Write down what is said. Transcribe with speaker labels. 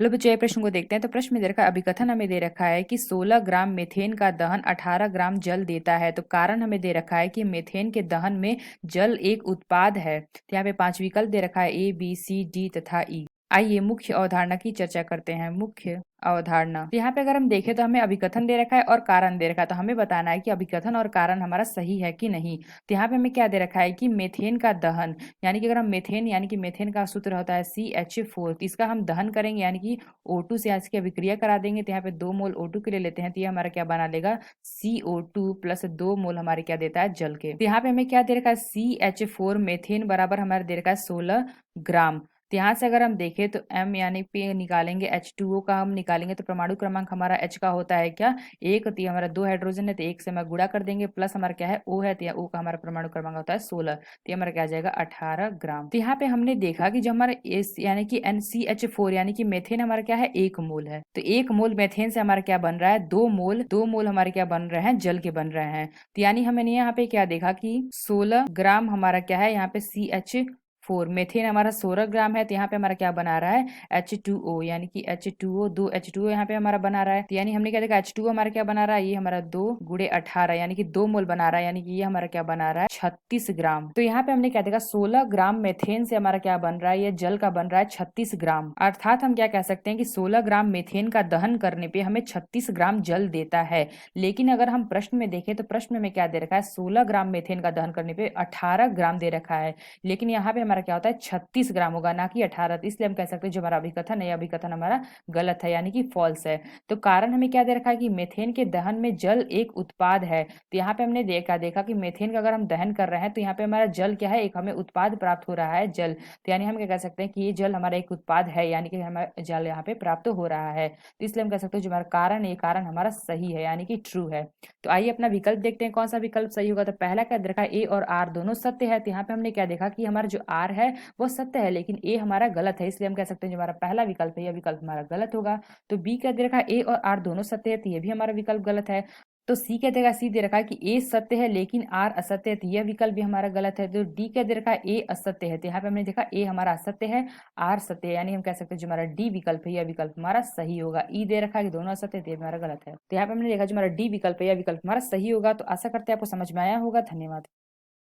Speaker 1: चलो बच्चों, ये प्रश्न को देखते हैं। तो प्रश्न में दे रखा है, अभिकथन हमें दे रखा है कि 16 ग्राम मीथेन का दहन 18 ग्राम जल देता है। तो कारण हमें दे रखा है कि मीथेन के दहन में जल एक उत्पाद है। तो यहाँ पे 5 विकल्प दे रखा है, ए बी सी डी तथा ई। आइए मुख्य अवधारणा की चर्चा करते हैं। मुख्य अवधारणा, तो यहाँ पे अगर हम देखें तो हमें अभिकथन दे रखा है और कारण दे रखा है। तो हमें बताना है कि अभिकथन और कारण हमारा सही है कि नहीं। तो यहाँ पे हमें क्या दे रखा है कि मीथेन का दहन, यानी कि अगर हम मीथेन, यानी कि मीथेन का सूत्र होता है CH4, तो इसका हम दहन करेंगे यानी कि O2 से इसकी अभिक्रिया करा देंगे। तो यहाँ पे 2 मोल O2 के लिए लेते हैं, तो ये हमारा क्या बना लेगा, CO2 प्लस 2 मोल हमारे क्या देता है, जल के। तो यहाँ पे हमें क्या दे रखा है, CH4 मीथेन बराबर हमारे दे रखा है 16 ग्राम। तो यहाँ से अगर हम देखें तो M यानी पे निकालेंगे, H2O का हम निकालेंगे, तो परमाणु क्रमांक हमारा H का होता है क्या, 1। तो ये हमारा 2 हाइड्रोजन है, तो 1 से हम गुणा कर देंगे, प्लस हमारा क्या है, O है, तो O का हमारा परमाणु क्रमांक होता है 16। तो ये हमारा क्या आ जाएगा, 18 ग्राम। तो यहाँ पे हमने देखा कि जो हमारा एस यानी कि NCH4 यानी कि मेथेन हमारा क्या है, 1 मोल है। तो 1 मोल मेथेन से हमारा क्या बन रहा है, 2 मोल हमारे क्या बन रहे हैं, जल के बन रहे हैं। तो यानी हमने यहाँ पे क्या देखा कि 16 ग्राम हमारा क्या है, यहाँ पे CH4 मेथेन हमारा 16 ग्राम है। तो यहाँ पे हमारा क्या बना रहा है, H2O, यानी कि H2O, 2 H2O यहाँ पे हमारा बना रहा है। तो यानी हमने क्या देखा, H2O हमारा क्या बना रहा है, ये हमारा 2 गुणे 18 यानी कि 2 मोल बना रहा है, यानी कि ये हमारा क्या बना रहा है, 36 ग्राम। तो यहाँ पे हमने क्या देखा, 16 ग्राम मेथेन से हमारा क्या बन रहा है, ये जल का बन रहा है 36 ग्राम। अर्थात हम क्या कह सकते हैं कि 16 ग्राम मेथेन का दहन करने पे हमें 36 ग्राम जल देता है। लेकिन अगर हम प्रश्न में देखें तो प्रश्न में क्या दे रखा है, 16 ग्राम मेथेन का दहन करने पे 18 ग्राम दे रखा है। लेकिन यहाँ पे हमारा क्या होता है, 36 ग्राम होगा, ना कि 18। तो इसलिए हम कह सकते हैं जो हमारा अभिकथन है, यह अभिकथन हमारा गलत है, यानी कि फॉल्स है। तो कारण हमें क्या दे रखा है कि मेथेन के दहन में जल एक उत्पाद है। तो यहाँ पे हमने देखा कि मेथेन का अगर हम दहन कर रहे हैं तो यहाँ पे हमारा जल क्या है, एक हमें उत्पाद प्राप्त हो रहा है, जल। तो यानी हम क्या कह सकते हैं कि ये जल हमारा एक उत्पाद है, यानी कि हमारा जल यहाँ पे प्राप्त हो रहा है। तो इसलिए हम कह सकते हैं जो हमारा कारण, ये कारण हमारा सही है, यानी कि ट्रू है। तो आइए अपना विकल्प देखते हैं, कौन सा विकल्प सही होगा। तो पहला क्या दे रखा है, ए और आर दोनों सत्य है। तो यहाँ पे हमने क्या देखा कि हमारा जो आर है वो सत्य है, लेकिन ए हमारा गलत है। इसलिए हम कह सकते हैं जो हमारा पहला विकल्प है, यह विकल्प हमारा गलत होगा। तो बी क्या दे रखा है, ए और आर दोनों सत्य है, तो ये भी हमारा विकल्प गलत है। तो सी क्या देगा, सी दे रखा है कि ए सत्य है लेकिन आर असत्य है, तो यह विकल्प भी हमारा गलत है। तो डी क्या दे रखा है, ए असत्य है। तो यहाँ पे हमने देखा ए हमारा असत्य है, आर सत्य है, यानी हम कह सकते हैं जो हमारा डी विकल्प है, यह विकल्प हमारा सही होगा। ई दे रखा है कि दोनों असत्य है, तो ये हमारा गलत है। तो यहाँ पे हमने देखा जो हमारा डी विकल्प है, यह विकल्प हमारा सही होगा। तो आशा करते हैं आपको समझ में आया होगा। धन्यवाद।